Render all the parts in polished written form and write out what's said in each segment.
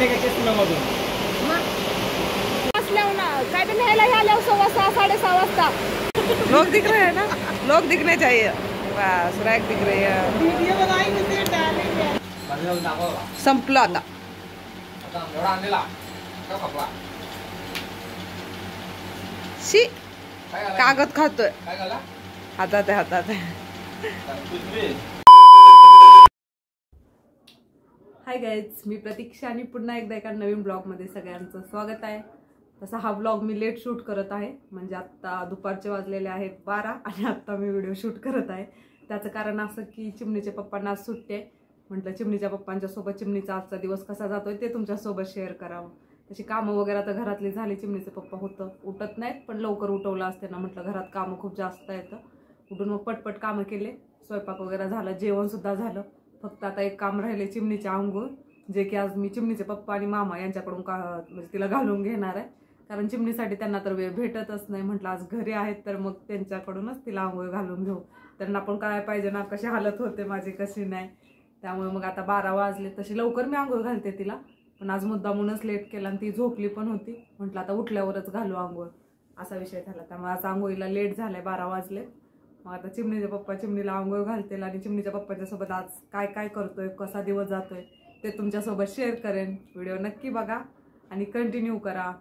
का चष्म्यामधून? काय तर न्यायला आल्या 6:15 6:30 वाजता. लोग दिख रहे हैं ना, लोग दिखने चाहिए. बस रैक दिख रही है. संपलं आता. शी कागद खातोय. हातात आहे. हाय गाईज, मी प्रतीक्षा आणि पुन्हा एकदा एका नवीन ब्लॉगमध्ये सगळ्यांचं स्वागत आहे. तसा हा ब्लॉग मी लेट शूट करत आहे, म्हणजे आत्ता दुपारचे वाजलेले आहेत 12 आणि आत्ता मी व्हिडिओ शूट करत आहे. त्याचं कारण असं की चिमणीच्या पप्पांना आज सुट्टी आहे. म्हटलं चिमणीच्या पप्पांच्या सोबत चिमणीचा आजचा दिवस कसा जातोय ते तुमच्यासोबत शेअर करावं. तशी कामं वगैरे तर घरातली झाली. चिमणीचे पप्पा होतं उठत नाहीत, पण लवकर उठवलं असते ना. म्हटलं घरात कामं खूप जास्त आहेत. उठून मग पटपट कामं केले. स्वयंपाक वगैरे झालं, जेवणसुद्धा झालं. फक्त आता एक काम राहिले, चिमणीचे आंघोळ, जे की आज मी चिमणीचे पप्पा आणि मामा यांच्याकडून म्हणजे तिला घालून घेणार आहे. कारण चिमणीसाठी त्यांना तर वेळ भेटतच नाही. म्हटलं आज घरी आहेत तर मग त्यांच्याकडूनच तिला आंघोळ घालून घेऊ. त्यांना पण काय पाहिजे ना, कशी हालत होते माझी कशी नाही. त्यामुळे मग आता 12 वाजले. तशी लवकर मी आंघोळ घालते तिला, पण आज मुद्दामूनच लेट केला आणि ती झोपली पण होती. म्हटलं आता उठल्यावरच घालू आंघोळ, असा विषय झाला. त्यामुळे आज आंघोळीला लेट झालाय, 12 वाजले. मग आता चिमणीचे पप्पा चिमणीला आंघोळ घालतील आणि चिमणीच्या पप्पाच्या सोबत आज काय काय करतोय, कसा दिवस जातोय ते तुमच्यासोबत शेअर करेन. व्हिडिओ नक्की बघा आणि कंटिन्यू करा.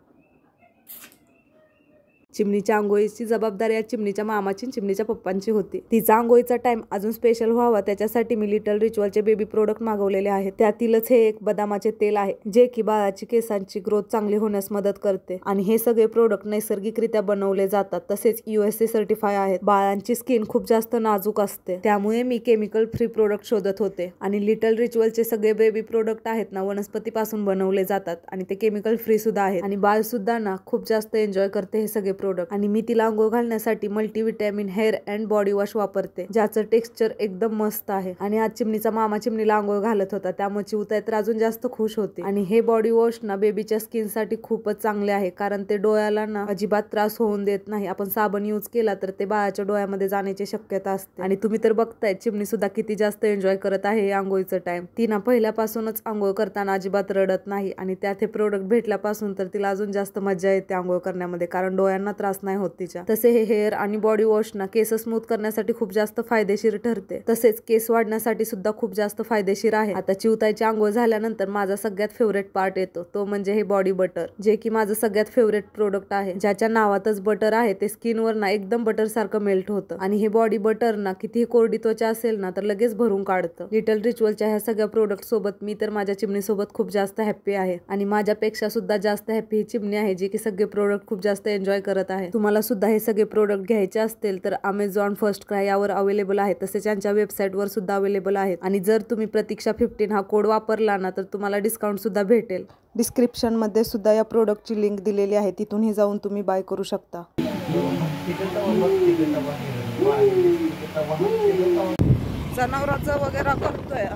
चिमणीच्या आंघोळीची जबाबदारी आज चिमणीच्या मामाची चिमणीच्या पप्पांची होती. तिचा आंघोळीचा टाइम अजून स्पेशल व्हावा त्याच्यासाठी मी लिटल रिच्युअलचे बेबी प्रोडक्ट मागवलेले आहेत. त्यातीलच हे एक बदामाचे तेल आहे, जे की बाळाची केसांची ग्रोथ चांगली होण्यास मदत करते. आणि हे सगळे प्रोडक्ट नैसर्गिकरित्या बनवले जातात, तसेच USA सर्टिफाय आहेत. बाळांची स्किन खूप जास्त नाजूक असते, त्यामुळे मी केमिकल फ्री प्रोडक्ट शोधत होते. आणि लिटल रिच्युअलचे सगळे बेबी प्रोडक्ट आहेत ना, वनस्पतीपासून बनवले जातात आणि ते केमिकल फ्री सुद्धा आहेत. आणि बाळ सुद्धा ना खूप जास्त एन्जॉय करते हे सगळे प्रोडक्ट. आणि मी तिला आंघोळ घालण्यासाठी multivitamin hair and body wash वापरते, ज्याचं टेक्स्चर एकदम मस्त आहे. आणि आज चिमणीचा मामा चिमणीला आंघोळ घालत होता, त्यामुळे चिवताय तर अजून जास्त खुश होते. आणि हे बॉडी वॉश ना बेबीच्या स्किन साठी खूपच चांगले आहे, कारण ते डोळ्याला ना अजिबात त्रास होऊन देत नाही. आपण साबण यूज केला तर ते बाळाच्या डोळ्यामध्ये जाण्याची शक्यता असते. आणि तुम्ही तर बघताय चिमणी सुद्धा किती जास्त एन्जॉय करत आहे हे आंघोळीचं टाइम. ती ना पहिल्यापासूनच आंघोळ करताना अजिबात रडत नाही. आणि त्यात हे प्रोडक्ट भेटल्यापासून तर तिला अजून जास्त मजा येते आंघोळ करण्यामध्ये, कारण डोळ्यांना त्रास नाही होत तिच्या. तसे हे हेअर आणि बॉडी वॉश ना केस स्मूथ करण्यासाठी खूप जास्त फायदेशीर ठरते, तसेच केस वाढण्यासाठी सुद्धा खूप जास्त फायदेशीर आहे. आता चिवताईची आंघोळ झाल्यानंतर माझा सगळ्यात फेवरेट पार्ट येतो, तो म्हणजे हे बॉडी बटर, जे की माझं सगळ्यात फेवरेट प्रोडक्ट आहे. ज्याच्या नावातच बटर आहे, ते स्किनवर ना एकदम बटर सारखं मेल्ट होतं. आणि हे बॉडी बटर ना कितीही कोरडी त्वचा असेल ना तर लगेच भरून काढतं. लिटल रिच्युअलच्या ह्या सगळ्या प्रोडक्ट सोबत मी तर माझ्या चिमणीसोबत खूप जास्त हॅप्पी आहे. आणि माझ्यापेक्षा सुद्धा जास्त हॅप्पी ही चिमणी आहे, जी की सगळे प्रोडक्ट खूप जास्त एन्जॉय करत आहे. तुम्हाला सुद्धा हे सगळे प्रोडक्ट घ्यायचे असतील तर Amazon फर्स्ट क्राय यावर अवेलेबल आहे, तसेच त्यांच्या वेबसाईटवर सुद्धा अवेलेबल आहेत. आणि जर तुम्ही प्रतीक्षा 15 हा कोड वापरला ना तर तुम्हाला डिस्काउंट सुद्धा भेटेल. डिस्क्रिप्शन मध्ये सुद्धा या प्रोडक्टची लिंक दिलेली आहे, तिथूनही जाऊन तुम्ही बाय करू शकता. जनावरांचं वगैरे करतोय.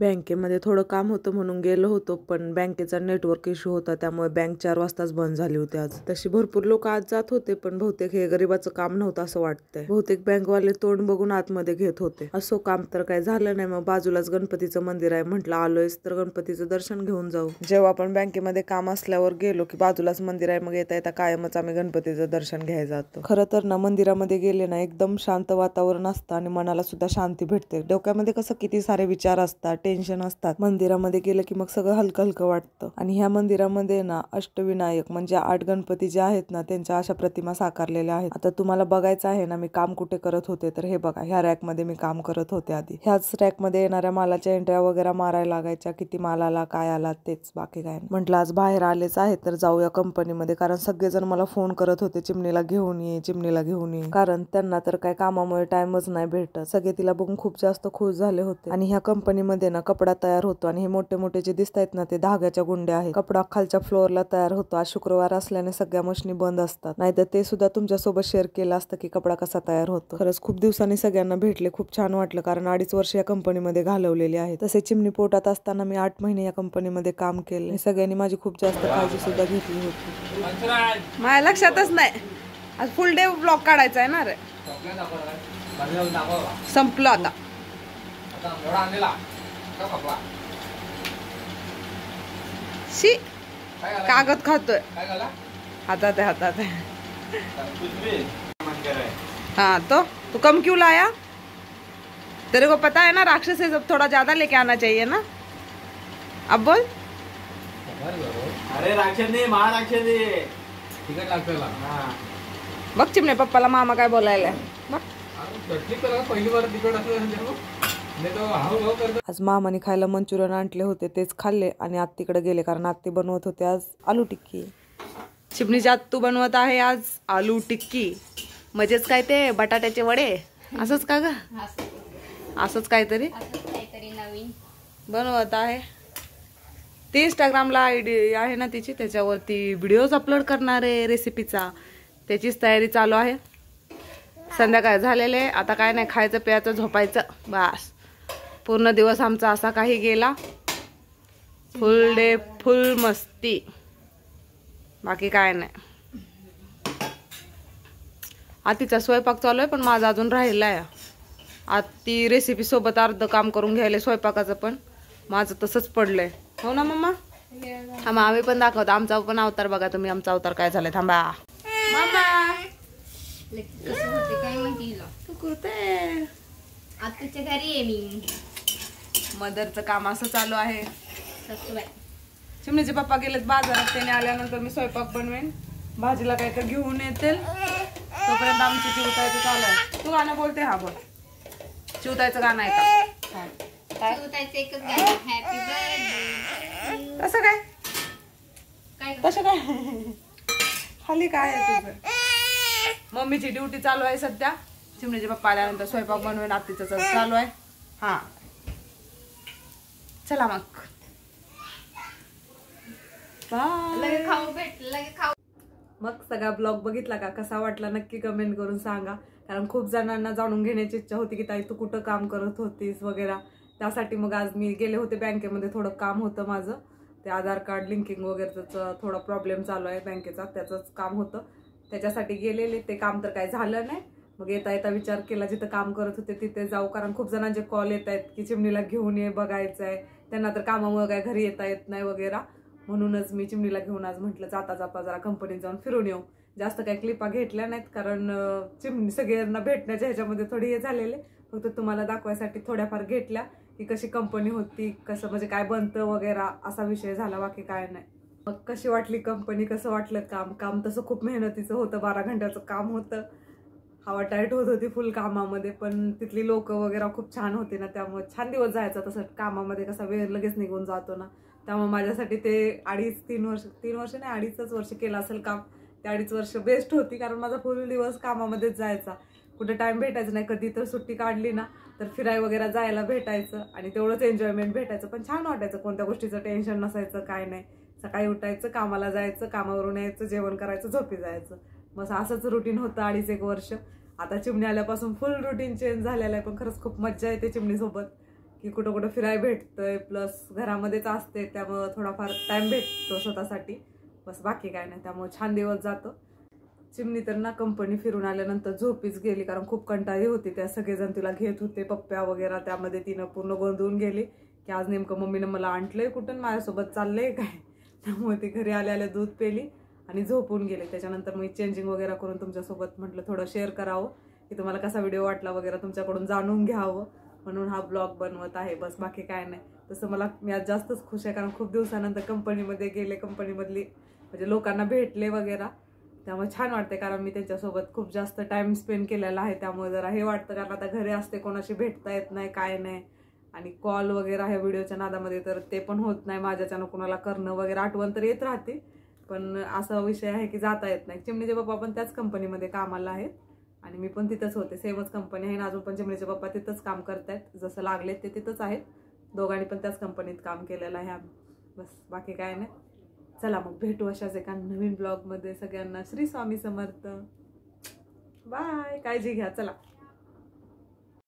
बँकेमध्ये थोडं काम होतं म्हणून गेलो होतो, पण बँकेचा नेटवर्क इश्यू होता, त्यामुळे बँक 4 वाजताच बंद झाली होती आज. तशी भरपूर लोक आज जात होते, पण बहुतेक हे गरीबाचं काम नव्हतं असं वाटतंय. बहुतेक बँकवाले तोंड बघून आतमध्ये घेत होते. असो, काम तर काय झालं नाही. मग बाजूलाच गणपतीचं मंदिर आहे, म्हटलं आलोयच तर गणपतीचं दर्शन घेऊन जाऊ. जेव्हा आपण बँकेमध्ये काम असल्यावर गेलो की बाजूलाच मंदिर आहे, मग येता येता कायमच आम्ही गणपतीचं दर्शन घ्यायला जातो. खरं तर ना मंदिरामध्ये गेले ना एकदम शांत वातावरण असतं आणि मनाला सुद्धा शांती भेटते. डोक्यामध्ये कसं किती सारे विचार असतात, टेन्शन असतात. मंदिरामध्ये गेलं की मग सगळं हलकं हलकं वाटतं. आणि ह्या मंदिरामध्ये ना अष्टविनायक म्हणजे 8 गणपती जे आहेत ना त्यांच्या अशा प्रतिमा साकारलेल्या आहेत. आता तुम्हाला बघायचं आहे ना मी काम कुठे करत होते, तर हे बघा, ह्या रॅक मध्ये मी काम करत होते आधी. ह्याच रॅक मध्ये येणाऱ्या मालाच्या एंट्र्या वगैरे मारायला लागायच्या, किती माल आला काय आला तेच, बाकी काय. म्हटलं आज बाहेर आलेच आहे तर जाऊया कंपनीमध्ये, कारण सगळेजण मला फोन करत होते चिमणीला घेऊन ये, चिमणीला घेऊन ये, कारण त्यांना तर काय कामामुळे टाइमच नाही भेटत. सगळे तिला बघून खूप जास्त खुश झाले होते. आणि ह्या कंपनीमध्ये ना कपडा तयार होतो आणि हे मोठे मोठे जे दिसत आहेत ना ते धाग्याच्या गुंड्या आहेत. कपडा खालच्या फ्लोअरला तयार होतो. आज शुक्रवार असल्याने सगळ्या मशीनी बंद असतात, नाहीतर ते सुद्धा तुमच्यासोबत शेअर केलं असतं की कपडा कसा तयार होतो. खरंच खूप दिवसांनी सगळ्यांना भेटले, खूप छान वाटलं, कारण 2.5 वर्ष या कंपनीमध्ये घालवलेली आहे. तसे चिमणी पोटात असताना मी 8 महिने या कंपनीमध्ये काम केले. सगळ्यांनी माझी खूप जास्त काळजी सुद्धा घेतली होती. माझ्या लक्षातच नाही आज फुल डे ब्लॉग काढायचा आहे ना रे. संपलं आता. शी कागद खातोय. हातात आहे. हाँ तो कम क्यों लाया? तेरे को पता है ना राक्षस है, सब थोड़ा ज्यादा लेके आना चाहिए ना. अब बोल. अरे राक्षस नाही, महाराक्षस आहे. तिकट लागतं. बघ चिमणे पप्पाला मामा काय बोलायला. पहिली बार तिकट असं. आज मामाने खायला मंचुरियन आणले होते, तेच खाल्ले आणि आत्तीकडे गेले कारण आत्ती बनवत होते आज आलू टिक्की. चिमणीची आत्तू बनवत आहे आज आलू टिक्की. म्हणजेच काय ते बटाट्याचे वडे असंच का ग? असंच काहीतरी नवीन बनवत आहे. ती इंस्टाग्रामला आयडी आहे ना तिची, त्याच्यावरती व्हिडिओज अपलोड करणार आहे रेसिपीचा. त्याचीच तयारी चालू आहे. संध्याकाळ झालेले, आता काय नाही, खायचं प्यायचं झोपायचं बस. पूर्ण दिवस आमचा असा काही गेला. फुल डे फुल मस्ती, बाकी काय नाही. आत्तीचा स्वयंपाक चालू आहे पण माझा अजून राहिला आहे. आत्ती रेसिपी सोबत अर्ध काम करून घ्यायला स्वयंपाकाचं, पण माझं तसंच पडलंय. हो ना मम्मा? थांबा आम्ही पण दाखवतो आमचा पण अवतार. बघा तुम्ही आमचा अवतार काय झालाय. थांबा मम्मा. कसं होते काय माहिती तू करते आत्ताच्या घरी आहे मी. मदरचं काम असं चालू आहे. सासूबाई चिमणीचे पप्पा गेलेत बाजारात, त्याने आल्यानंतर मी स्वयंपाक बनवेन. भाजीला काय तर घेऊन येतील, तोपर्यंत आमची चिवतायचं चालू आहे. तू गाणं बोलते. हा बोल. चिवतायचं गाणं आहे का? चिवतायचं एकच गाणं, हॅपी बर्थडे. तसं काय काय तसं काय खाली काय आहे तुझं? मम्मीची ड्युटी चालू आहे सध्या. चिमणीचे पप्पा आल्यानंतर स्वयंपाक बनवेन. आत्तीचं चालू आहे. हा चला मग लगे खाऊ भेटलं, लगे खाऊ. मग सगळा ब्लॉग बघितला का? कसा वाटला नक्की कमेंट करून सांगा. कारण खूप जणांना जाणून घेण्याची इच्छा होती की ताई तू कुठं काम करत होतीस वगैरे. त्यासाठी मग आज मी गेले होते बँकेमध्ये. थोडं काम होतं माझं, ते आधार कार्ड लिंकिंग वगैरेचं थोडा प्रॉब्लेम चालू आहे बँकेचा, त्याचंच काम होतं. त्याच्यासाठी गेलेले. ते काम तर काही झालं नाही. मग येता येता विचार केला जिथं काम करत होते तिथे जाऊ, कारण खूप जणांचे कॉल येत आहेत की चिमणीला घेऊन ये, बघायचं आहे. त्यांना तर कामामुळे काय घरी येता येत नाही वगैरे. म्हणूनच मी चिमणीला घेऊन आज म्हटलं जाता जाता जरा कंपनीत जाऊन फिरून येऊ. जास्त काही क्लिपा घेतल्या नाहीत कारण चिमणी सगळ्यांना भेटण्याच्या ह्याच्यामध्ये थोडी हे झालेले. फक्त तुम्हाला दाखवायसाठी थोड्याफार घेतल्या की कशी कंपनी होती, कसं म्हणजे काय बनतं वगैरे, असा विषय झाला. बाकी काय नाही. मग कशी वाटली कंपनी, कसं वाटलं काम? काम तसं खूप मेहनतीचं होतं. 12 घंट्याचं काम होतं. हवा टाईट होत होती फुल कामामध्ये, पण तिथली लोक वगैरे खूप छान होते ना, त्यामुळे छान दिवस जायचा. तसं कामामध्ये कसा वेळ लगेच निघून जातो ना, त्यामुळे माझ्यासाठी ते 3 वर्ष नाही 2.5 वर्ष केलं असेल काम. ते 2.5 वर्ष बेस्ट होती, कारण माझा फुल दिवस कामामध्येच जायचा. कुठे टाइम भेटायचं नाही. कधी तर सुट्टी काढली ना तर फिराय वगैरे जायला भेटायचं आणि तेवढंच एन्जॉयमेंट भेटायचं. पण छान वाटायचं, कोणत्या गोष्टीचं टेन्शन नसायचं, काय नाही. सकाळी उठायचं, कामाला जायचं, कामावरून यायचं, जेवण करायचं, झोपी जायचं. मग असंच रुटीन होतं 2.5-1 वर्ष. आता चिमणी आल्यापासून फुल रुटीन चेंज झालेलं आहे. पण खरंच खूप मज्जा येते चिमणीसोबत, की कुठं कुठं फिराय भेटतंय. प्लस घरामध्येच असते त्यामुळं थोडाफार टाइम भेटतो स्वतःसाठी. बस बाकी काय नाही. त्यामुळे छान दिवस जातो. चिमणी तर ना कंपनी फिरून आल्यानंतर झोपीच गेली, कारण खूप कंटाळी होती. त्या सगळेजण तिला घेत होते, पप्प्या वगैरे. त्यामध्ये तिनं पूर्ण गोंधळून गेली की आज नेमकं मम्मीनं मला आणलंय कुठून, माझ्यासोबत चाललंय काय. त्यामुळे ती घरी आल्या दूध पेली आणि झोपून गेले. त्याच्यानंतर मी चेंजिंग वगैरे करून तुमच्यासोबत म्हटलं थोडं शेअर करावं, की तुम्हाला कसा व्हिडिओ वाटला वगैरे, तुमच्याकडून जाणून घ्यावं म्हणून हा ब्लॉग बनवत आहे. बस बाकी काय नाही. तसं मी आज जास्तच खुश आहे, कारण खूप दिवसानंतर कंपनीमध्ये गेले, कंपनीमधली म्हणजे लोकांना भेटले वगैरे. त्यामुळे छान वाटते, कारण मी त्यांच्यासोबत खूप जास्त टाइम स्पेंड केलेला आहे. त्यामुळे जरा हे वाटतं, कारण आता घरी असते, कोणाशी भेटता येत नाही, काय नाही. आणि कॉल वगैरे ह्या व्हिडिओच्या नादामध्ये तर ते पण होत नाही माझ्याच्यानं कोणाला करणं वगैरे. आठवण तर येत राहते, पण असा विषय आहे की जाता येत नाही. चिमणीचे पप्पा पण त्याच कंपनीमध्ये कामाला आहेत आणि मी पण तिथंच होते. सेमच कंपनी आहे ना, अजून पण चिमणीचे पप्पा तिथंच काम करतायत. जसं लागलेत ते तिथंच आहेत. दोघांनी पण त्याच कंपनीत काम केलेलं आहे आम्ही. बस बाकी काय नाही. चला मग भेटू अशाच एका नवीन ब्लॉगमध्ये. सगळ्यांना श्री स्वामी समर्थ. बाय. काळजी घ्या. चला.